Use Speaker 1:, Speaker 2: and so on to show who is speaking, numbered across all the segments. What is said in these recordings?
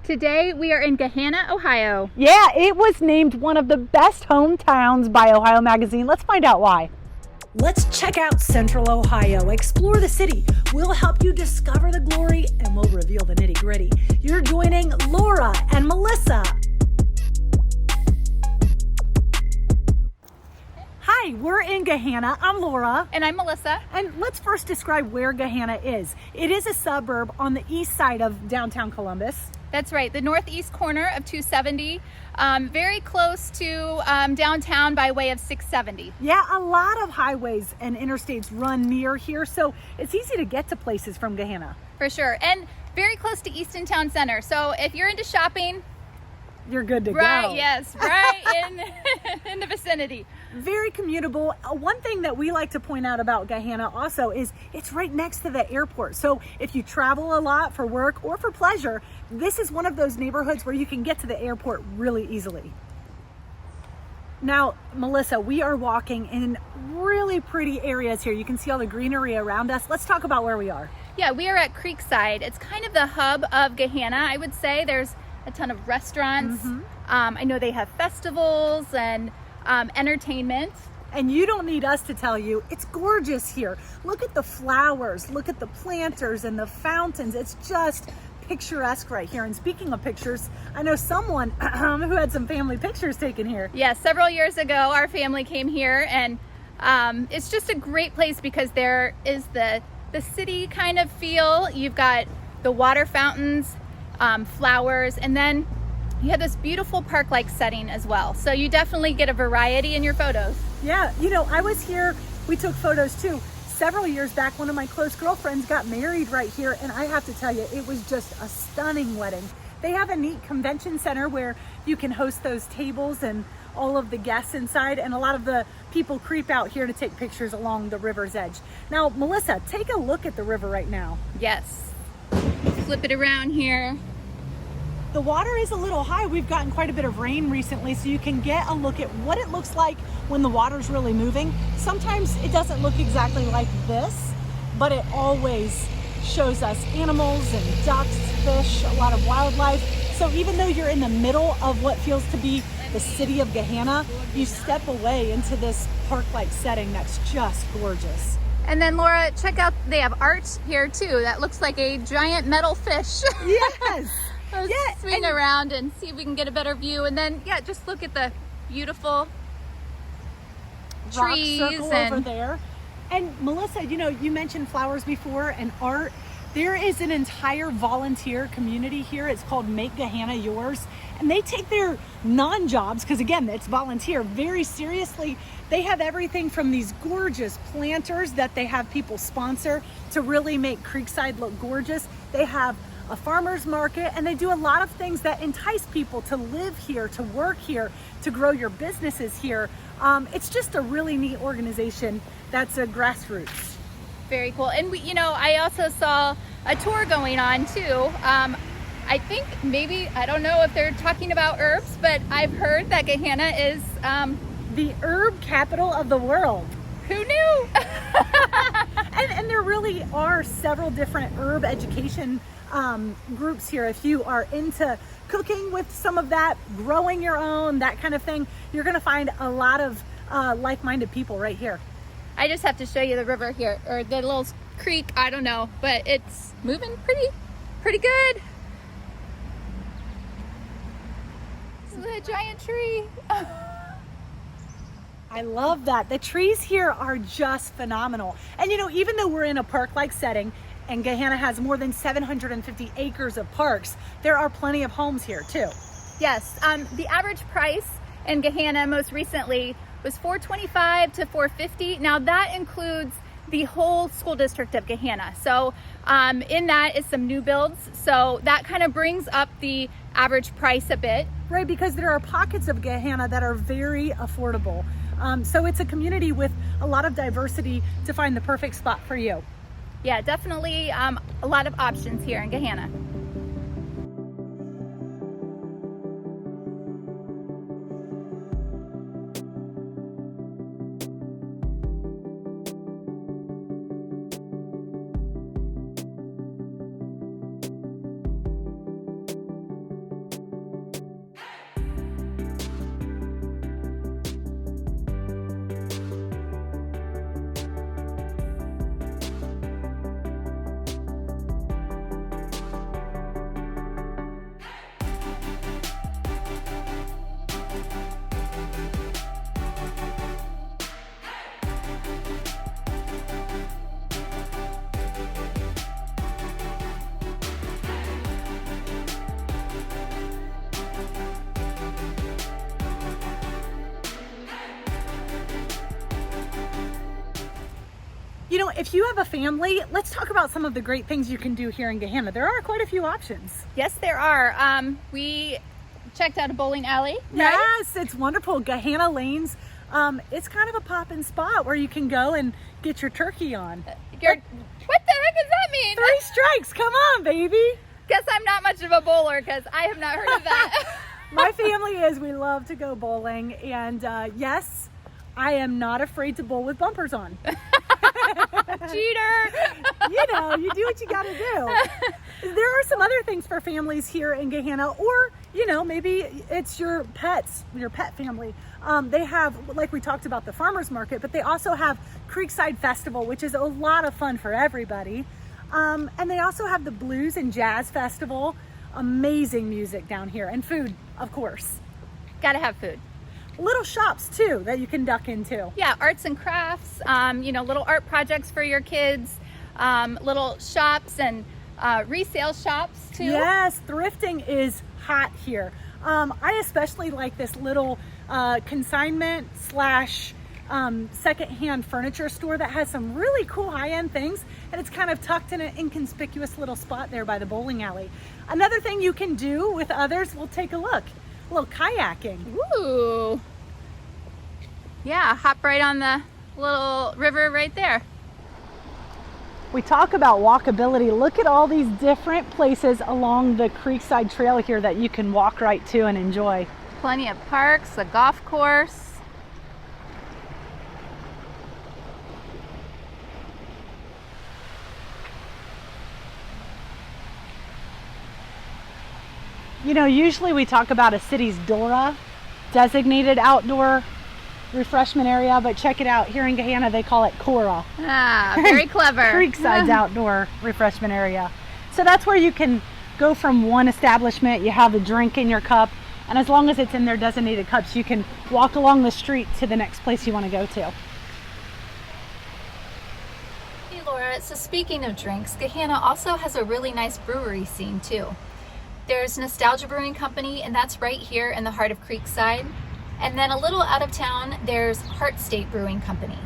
Speaker 1: Today we are in Gahanna, Ohio.
Speaker 2: Yeah, it was named one of the best hometowns by Ohio Magazine. Let's find out why.
Speaker 3: Let's check out Central Ohio, explore the city. We'll help you discover the glory and we'll reveal the nitty-gritty. You're joining Laura and Melissa. Hi, we're in Gahanna. I'm Laura.
Speaker 1: And I'm Melissa.
Speaker 3: And let's first describe where Gahanna is. It is a suburb on the east side of downtown Columbus.
Speaker 1: That's right, the northeast corner of 270, very close to downtown by way of 670.
Speaker 3: Yeah, a lot of highways and interstates run near here, so it's easy to get to places from Gahanna.
Speaker 1: For sure, and very close to Easton Town Center. So if you're into shopping,
Speaker 3: you're good to go.
Speaker 1: Right, yes, right in the vicinity.
Speaker 3: Very commutable. One thing that we like to point out about Gahanna also is it's right next to the airport. So if you travel a lot for work or for pleasure, this is one of those neighborhoods where you can get to the airport really easily. Now, Melissa, we are walking in really pretty areas here. You can see all the greenery around us. Let's talk about where we are.
Speaker 1: Yeah, we are at Creekside. It's kind of the hub of Gahanna, I would say. There's a ton of restaurants.
Speaker 3: Mm-hmm.
Speaker 1: I know they have festivals and entertainment.
Speaker 3: And you don't need us to tell you, it's gorgeous here. Look at the flowers, look at the planters and the fountains. It's just picturesque right here. And speaking of pictures, I know someone who had some family pictures taken here.
Speaker 1: Yeah, several years ago, our family came here, and it's just a great place because there is the city kind of feel. You've got the water fountains, flowers, and then you have this beautiful park-like setting as well. So you definitely get a variety in your photos.
Speaker 3: Yeah, you know, I was here, we took photos too. Several years back, one of my close girlfriends got married right here, and I have to tell you, it was just a stunning wedding. They have a neat convention center where you can host those tables and all of the guests inside, and a lot of the people creep out here to take pictures along the river's edge. Now, Melissa, take a look at the river right now.
Speaker 1: Yes. Flip it around here.
Speaker 3: The water is a little high. We've gotten quite a bit of rain recently, so you can get a look at what it looks like when the water's really moving. Sometimes it doesn't look exactly like this, but it always shows us animals and ducks, fish, a lot of wildlife. So even though you're in the middle of what feels to be the city of Gahanna, you step away into this park-like setting that's just gorgeous.
Speaker 1: And then Laura, check out, they have art here too. That looks like a giant metal fish.
Speaker 3: Yes.
Speaker 1: Let's swing around and see if we can get a better view. And then, yeah, just look at the beautiful trees
Speaker 3: rock circle over there. And Melissa, you know, you mentioned flowers before and art. There is an entire volunteer community here. It's called Make Gahanna Yours. And they take their non-jobs, because again, it's volunteer, very seriously. They have everything from these gorgeous planters that they have people sponsor to really make Creekside look gorgeous. They have a farmer's market, and they do a lot of things that entice people to live here, to work here, to grow your businesses here. It's just a really neat organization that's a grassroots.
Speaker 1: Very cool. And we, you know, I also saw a tour going on too. I think maybe, I don't know if they're talking about herbs, but I've heard that Gahanna is
Speaker 3: the herb capital of the world.
Speaker 1: Who knew?
Speaker 3: and there really are several different herb education groups here. If you are into cooking with some of that, growing your own, that kind of thing, you're going to find a lot of like-minded people right here.
Speaker 1: I just have to show you the river here, or the little creek, I don't know, but it's moving pretty good. This is a giant tree.
Speaker 3: I love that. The trees here are just phenomenal. And you know, even though we're in a park-like setting, and Gahanna has more than 750 acres of parks, there are plenty of homes here too.
Speaker 1: Yes, the average price in Gahanna most recently was $425 to $450. Now that includes the whole school district of Gahanna. So in that is some new builds. So that kind of brings up the average price a bit.
Speaker 3: Right, because there are pockets of Gahanna that are very affordable. So it's a community with a lot of diversity to find the perfect spot for you.
Speaker 1: Yeah, definitely a lot of options here in Gahanna.
Speaker 3: You know, if you have a family, let's talk about some of the great things you can do here in Gahanna. There are quite a few options.
Speaker 1: Yes, there are. We checked out a bowling alley. Right?
Speaker 3: Yes, it's wonderful. Gahanna Lanes. It's kind of a poppin' spot where you can go and get your turkey on.
Speaker 1: What the heck does that mean?
Speaker 3: 3 strikes. Come on, baby.
Speaker 1: Guess I'm not much of a bowler because I have not heard of that.
Speaker 3: My family is. We love to go bowling. And yes, I am not afraid to bowl with bumpers on.
Speaker 1: Cheater.
Speaker 3: You know, you do what you got to do. There are some other things for families here in Gahanna, or, you know, maybe it's your pets, your pet family. They have, like we talked about, the farmers market, but they also have Creekside Festival, which is a lot of fun for everybody. And they also have the Blues and Jazz Festival. Amazing music down here, and food, of course.
Speaker 1: Gotta have food.
Speaker 3: Little shops too that you can duck into.
Speaker 1: Yeah, arts and crafts, you know, little art projects for your kids, little shops and resale shops too.
Speaker 3: Yes, thrifting is hot here. I especially like this little consignment slash secondhand furniture store that has some really cool high-end things, and it's kind of tucked in an inconspicuous little spot there by the bowling alley. Another thing you can do with others, we'll take a look. A little kayaking.
Speaker 1: Ooh. Yeah, hop right on the little river right there.
Speaker 2: We talk about walkability. Look at all these different places along the Creekside Trail here that you can walk right to and enjoy.
Speaker 1: Plenty of parks, a golf course.
Speaker 2: You know, usually we talk about a city's DORA, designated outdoor refreshment area, but check it out. Here in Gahanna, they call it CORA.
Speaker 1: Ah, very clever.
Speaker 2: Creekside's outdoor refreshment area. So that's where you can go from one establishment, you have a drink in your cup, and as long as it's in their designated cups, you can walk along the street to the next place you want to go to.
Speaker 1: Hey Laura, so speaking of drinks, Gahanna also has a really nice brewery scene too. There's Nostalgia Brewing Company, and that's right here in the heart of Creekside. And then a little out of town, there's Heart State Brewing Company.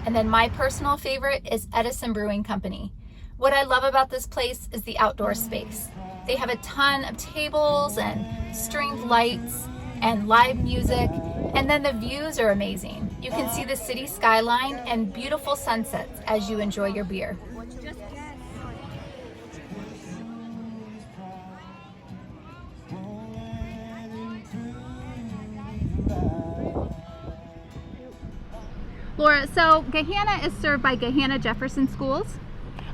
Speaker 1: And then my personal favorite is Edison Brewing Company. What I love about this place is the outdoor space. They have a ton of tables and stringed lights and live music, and then the views are amazing. You can see the city skyline and beautiful sunsets as you enjoy your beer. Laura, so Gahanna is served by Gahanna Jefferson Schools.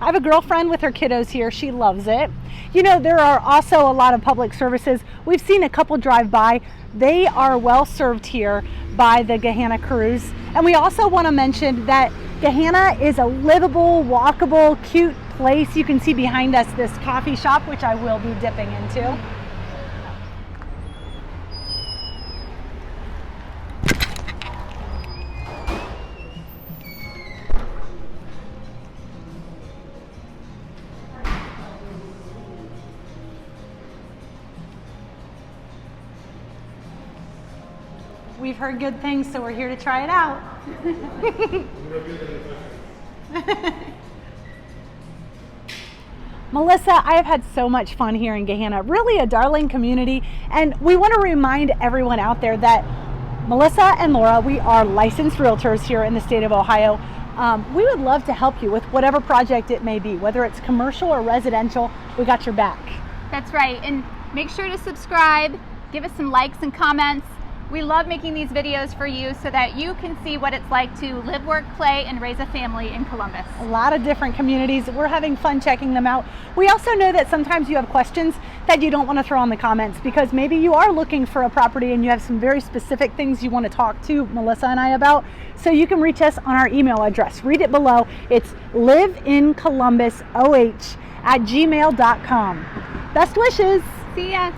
Speaker 2: I have a girlfriend with her kiddos here. She loves it. You know, there are also a lot of public services. We've seen a couple drive by. They are well served here by the Gahanna crews. And we also want to mention that Gahanna is a livable, walkable, cute place. You can see behind us this coffee shop, which I will be dipping into. We've heard good things, so we're here to try it out. Melissa, I have had so much fun here in Gahanna. Really a darling community, and we want to remind everyone out there that Melissa and Laura, we are licensed realtors here in the state of Ohio. We would love to help you with whatever project it may be, whether it's commercial or residential. We got your back.
Speaker 1: That's right, and make sure to subscribe, give us some likes and comments. We love making these videos for you so that you can see what it's like to live, work, play, and raise a family in Columbus.
Speaker 2: A lot of different communities. We're having fun checking them out. We also know that sometimes you have questions that you don't want to throw in the comments because maybe you are looking for a property and you have some very specific things you want to talk to Melissa and I about. So you can reach us on our email address. Read it below. It's liveincolumbusoh@gmail.com. Best wishes.
Speaker 1: See ya.